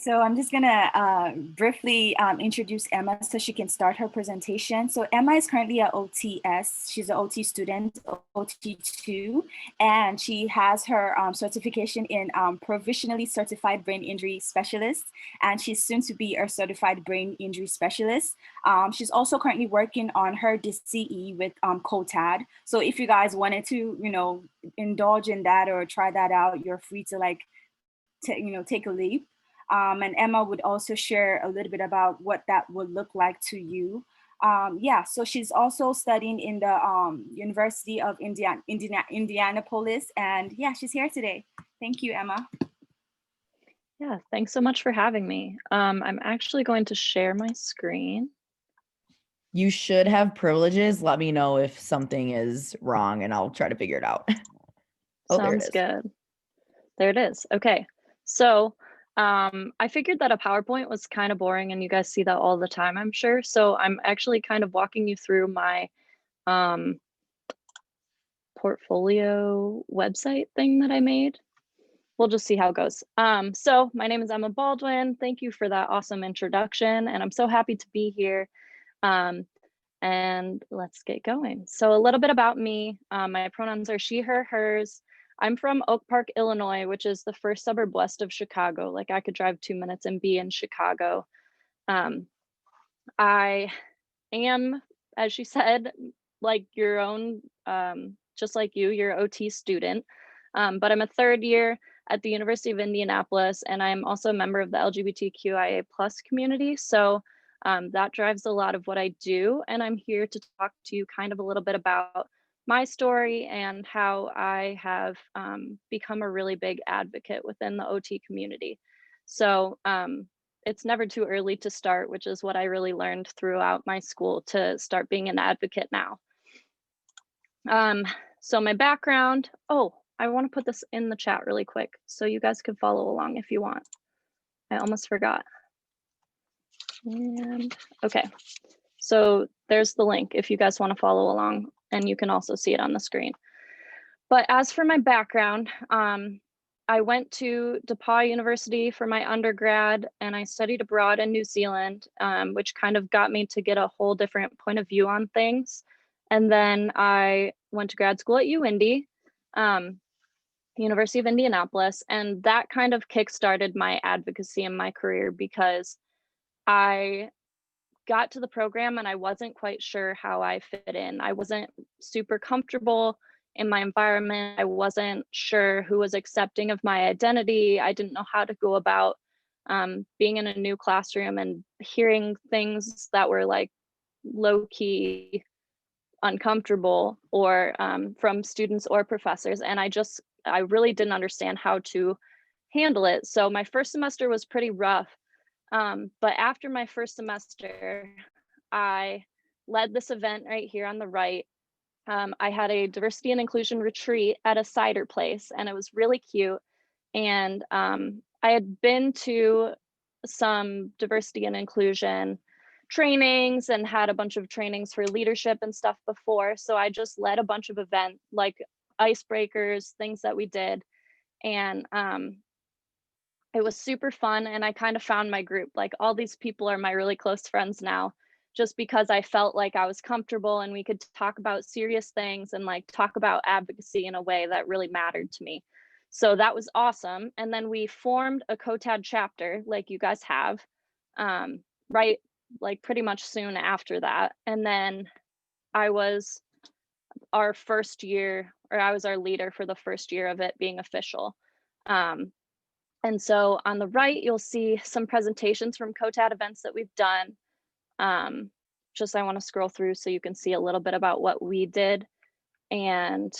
So I'm just gonna briefly introduce Emma so she can start her presentation. So Emma is currently at OTS. She's an OT student, OT2, and she has her certification in provisionally certified brain injury specialist, and she's soon to be a certified brain injury specialist. She's also currently working on her DCE with COTAD. So if you guys wanted to, indulge in that or try that out, you're free to take a leap. And Emma would also share a little bit about what that would look like to you. So she's also studying in the University of Indianapolis, and yeah, she's here today. Thank you, Emma. Yeah, thanks so much for having me. I'm actually going to share my screen. You should have privileges. Let me know if something is wrong and I'll try to figure it out. Oh, sounds good. There it is. Okay, so I figured that a PowerPoint was kind of boring and you guys see that all the time, I'm sure. So I'm actually kind of walking you through my portfolio website thing that I made. We'll just see how it goes. So my name is Emma Baldwin. Thank you for that awesome introduction. And I'm so happy to be here. And let's get going. So a little bit about me. My pronouns are she, her, hers. I'm from Oak Park, Illinois, which is the first suburb west of Chicago. Like I could drive 2 minutes and be in Chicago. I am, as she said, like your own, just like you're an OT student, but I'm a third year at the University of Indianapolis, and I'm also a member of the LGBTQIA+ community. So that drives a lot of what I do. And I'm here to talk to you kind of a little bit about my story and how I have become a really big advocate within the OT community. So it's never too early to start, which is what I really learned throughout my school to start being an advocate now. So my background, I want to put this in the chat really quick so you guys can follow along if you want. I almost forgot. And okay, so there's the link if you guys want to follow along, and you can also see it on the screen. But as for my background, I went to DePauw University for my undergrad, and I studied abroad in New Zealand, which kind of got me to get a whole different point of view on things. And then I went to grad school at UIndy, University of Indianapolis, and that kind of kickstarted my advocacy in my career because I got to the program and I wasn't quite sure how I fit in. I wasn't super comfortable in my environment. I wasn't sure who was accepting of my identity. I didn't know how to go about being in a new classroom and hearing things that were like low-key uncomfortable or from students or professors. And I really didn't understand how to handle it. So my first semester was pretty rough. But after my first semester, I led this event right here on the right. I had a diversity and inclusion retreat at a cider place, and it was really cute. And I had been to some diversity and inclusion trainings and had a bunch of trainings for leadership and stuff before. So I just led a bunch of events like icebreakers, things that we did. And it was super fun, and I kind of found my group. Like all these people are my really close friends now, just because I felt like I was comfortable and we could talk about serious things and like talk about advocacy in a way that really mattered to me. So that was awesome. And then we formed a COTAD chapter like you guys have, right, like pretty much soon after that. And then I was our first year, or I was our leader for the first year of it being official. And so on the right, you'll see some presentations from COTAD events that we've done. Just I want to scroll through so you can see a little bit about what we did. And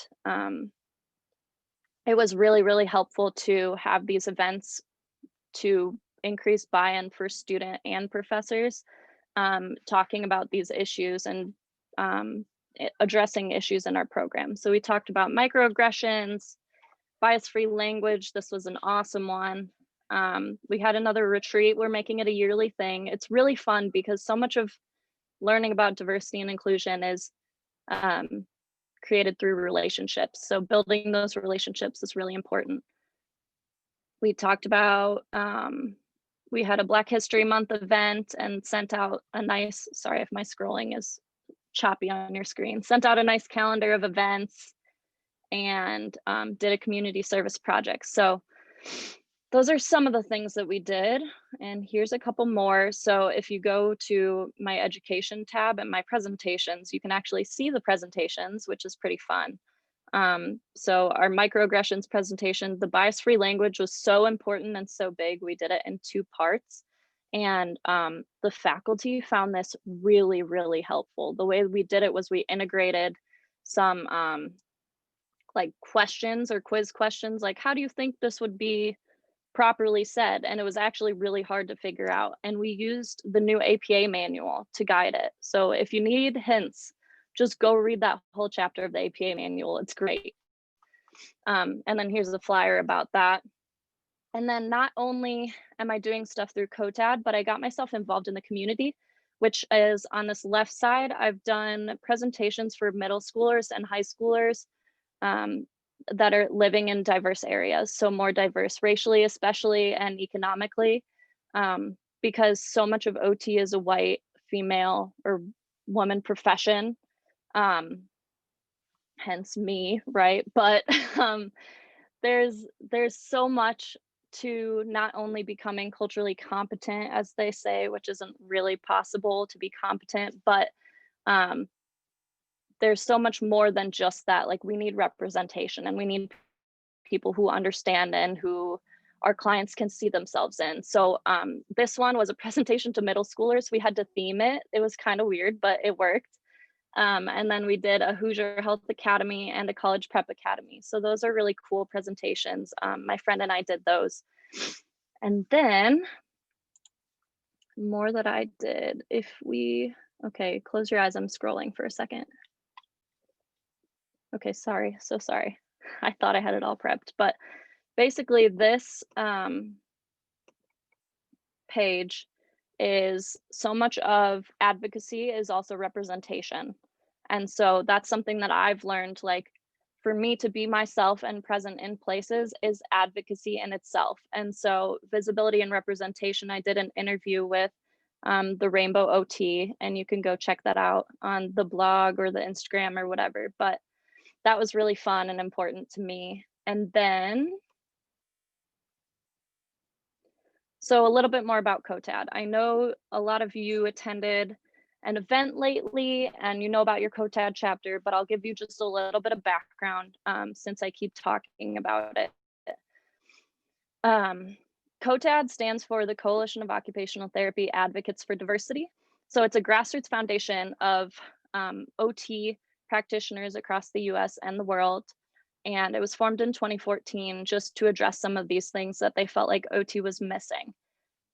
it was really, really helpful to have these events to increase buy-in for student and professors, talking about these issues and addressing issues in our program. So we talked about microaggressions, bias-free language. This was an awesome one. We had another retreat. We're making it a yearly thing. It's really fun because so much of learning about diversity and inclusion is created through relationships. So building those relationships is really important. We talked about we had a Black History Month event and sent out a nice, sorry if my scrolling is choppy on your screen, sent out a nice calendar of events and did a community service project. So those are some of the things that we did. And here's a couple more. So if you go to my education tab and my presentations, you can actually see the presentations, which is pretty fun. So our microaggressions presentation, the bias-free language was so important and so big, we did it in 2 parts. And the faculty found this really, really helpful. The way we did it was we integrated some like questions or quiz questions, like, how do you think this would be properly said? And it was actually really hard to figure out. And we used the new APA manual to guide it. So if you need hints, just go read that whole chapter of the APA manual. It's great. And then here's the flyer about that. And then not only am I doing stuff through COTAD, but I got myself involved in the community, which is on this left side. I've done presentations for middle schoolers and high schoolers that are living in diverse areas, so more diverse racially, especially, and economically, because so much of OT is a white, female, or woman profession, hence me, right? But there's so much to not only becoming culturally competent, as they say, which isn't really possible to be competent, but there's so much more than just that. Like, we need representation, and we need people who understand and who our clients can see themselves in. So this one was a presentation to middle schoolers. We had to theme it. It was kind of weird, but it worked. And then we did a Hoosier Health Academy and a College Prep Academy. So those are really cool presentations. My friend and I did those. And then more that I did, okay, close your eyes. I'm scrolling for a second. Okay, sorry, so sorry. I thought I had it all prepped, but basically this page is so much of advocacy is also representation. And so that's something that I've learned, like, for me to be myself and present in places is advocacy in itself. And so visibility and representation, I did an interview with the Rainbow OT, and you can go check that out on the blog or the Instagram or whatever. But that was really fun and important to me. And then, so a little bit more about COTAD. I know a lot of you attended an event lately and you know about your COTAD chapter, but I'll give you just a little bit of background since I keep talking about it. COTAD stands for the Coalition of Occupational Therapy Advocates for Diversity. So it's a grassroots foundation of OT practitioners across the US and the world. And it was formed in 2014 just to address some of these things that they felt like OT was missing.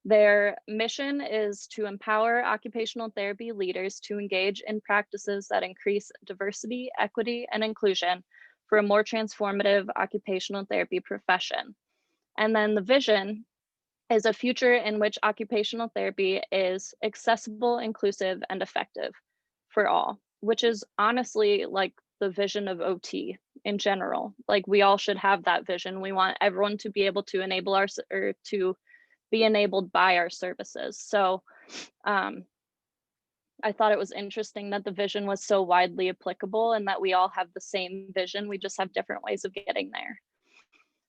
Their mission is to empower occupational therapy leaders to engage in practices that increase diversity, equity, and inclusion for a more transformative occupational therapy profession. And then the vision is a future in which occupational therapy is accessible, inclusive, and effective for all, which is honestly like the vision of OT in general. Like, we all should have that vision. We want everyone to be able to enable or to be enabled by our services. So I thought it was interesting that the vision was so widely applicable and that we all have the same vision. We just have different ways of getting there.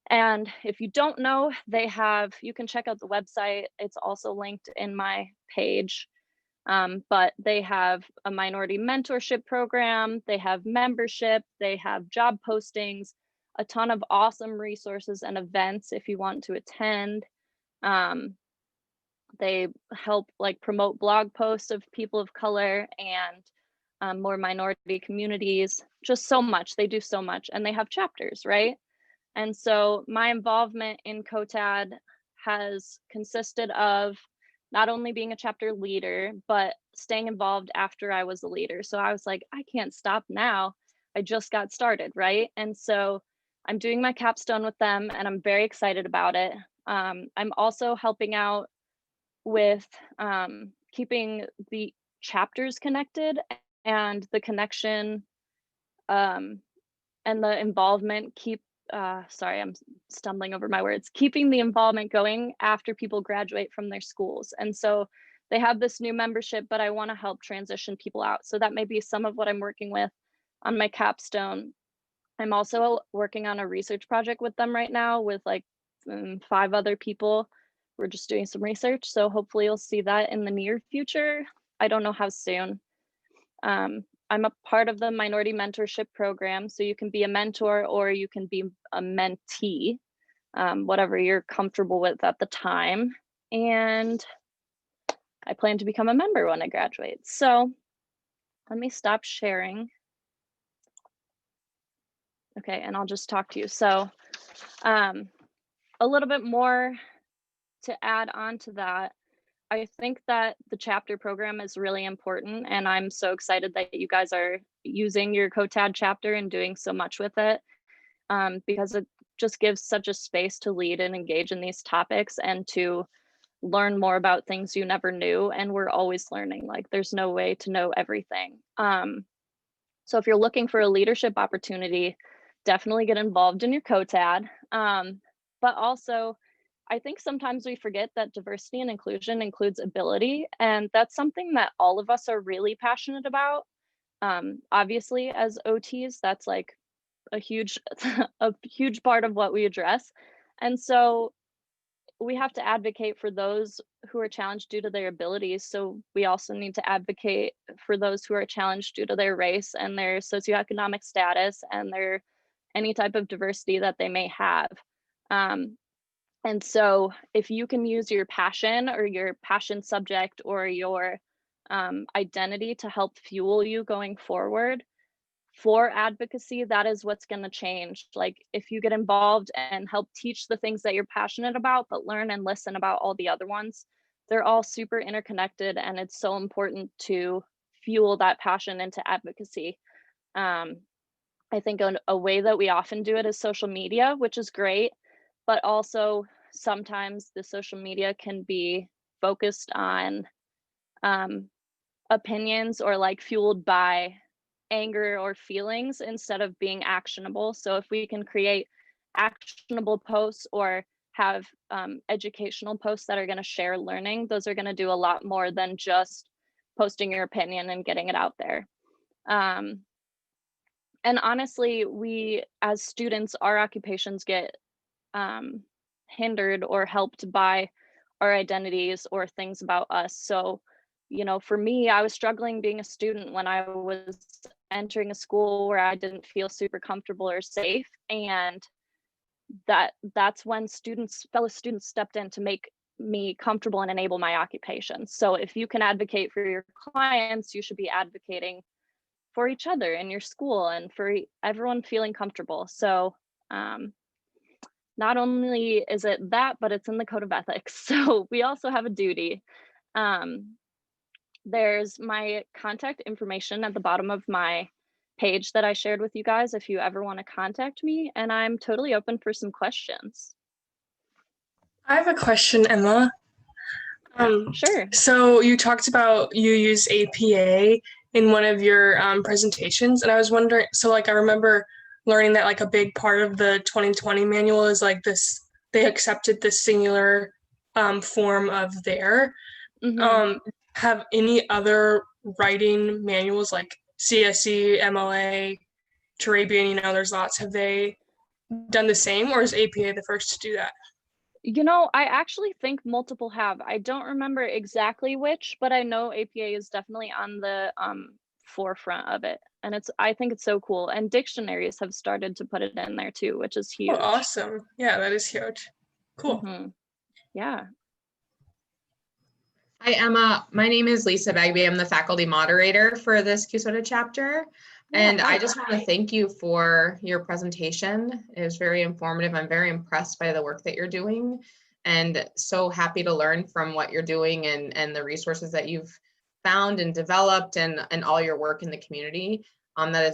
And if you don't know, you can check out the website. It's also linked in my page. But they have a minority mentorship program, they have membership, they have job postings, a ton of awesome resources and events if you want to attend. They help like promote blog posts of people of color and more minority communities, just so much. They do so much, and they have chapters, right? And so my involvement in COTAD has consisted of not only being a chapter leader, but staying involved after I was a leader. So I was like, I can't stop now. I just got started, right? And so I'm doing my capstone with them and I'm very excited about it. I'm also helping out with keeping the chapters connected, and the connection and the involvement keep sorry, I'm stumbling over my words, keeping the involvement going after people graduate from their schools. And so they have this new membership, but I want to help transition people out. So that may be some of what I'm working with on my capstone. I'm also working on a research project with them right now with like 5 other people. We're just doing some research. So hopefully you'll see that in the near future. I don't know how soon. I'm a part of the minority mentorship program. So you can be a mentor or you can be a mentee, whatever you're comfortable with at the time. And I plan to become a member when I graduate. So let me stop sharing. Okay, and I'll just talk to you. So a little bit more to add on to that. I think that the chapter program is really important, and I'm so excited that you guys are using your COTAD chapter and doing so much with it, because it just gives such a space to lead and engage in these topics and to learn more about things you never knew. And we're always learning, like there's no way to know everything. So if you're looking for a leadership opportunity, definitely get involved in your COTAD. But also, I think sometimes we forget that diversity and inclusion includes ability, and that's something that all of us are really passionate about. Obviously, as OTs, that's like a huge, a huge part of what we address. And so we have to advocate for those who are challenged due to their abilities. So we also need to advocate for those who are challenged due to their race and their socioeconomic status and their any type of diversity that they may have. And so if you can use your passion or your passion subject or your identity to help fuel you going forward for advocacy, that is what's going to change. Like if you get involved and help teach the things that you're passionate about, but learn and listen about all the other ones, they're all super interconnected, and it's so important to fuel that passion into advocacy. I think a way that we often do it is social media, which is great, but also sometimes the social media can be focused on opinions or like fueled by anger or feelings instead of being actionable. So if we can create actionable posts or have educational posts that are going to share learning, those are going to do a lot more than just posting your opinion and getting it out there. And honestly, we as students, our occupations get hindered or helped by our identities or things about us. So, you know, for me, I was struggling being a student when I was entering a school where I didn't feel super comfortable or safe. And that's when fellow students stepped in to make me comfortable and enable my occupation. So if you can advocate for your clients, you should be advocating for each other in your school and for everyone feeling comfortable. So not only is it that, but it's in the code of ethics. So we also have a duty. There's my contact information at the bottom of my page that I shared with you guys if you ever want to contact me, and I'm totally open for some questions. I have a question, Emma. Sure. So you talked about you use APA in one of your presentations, and I was wondering, so like I remember learning that like a big part of the 2020 manual is like this, they accepted this singular form of there. Have any other writing manuals like CSE, MLA, Turabian, you know, there's lots, have they done the same, or is APA the first to do that? You know, I actually think multiple have. I don't remember exactly which, but I know APA is definitely on the forefront of it. And I think it's so cool. And dictionaries have started to put it in there too, which is huge. Oh, awesome. Yeah, that is huge. Cool. Yeah. Hi, Emma. My name is Lisa Bagby. I'm the faculty moderator for this COTAD chapter. And I just want to thank you for your presentation. It was very informative. I'm very impressed by the work that you're doing and so happy to learn from what you're doing and the resources that you've found and developed and all your work in the community. That is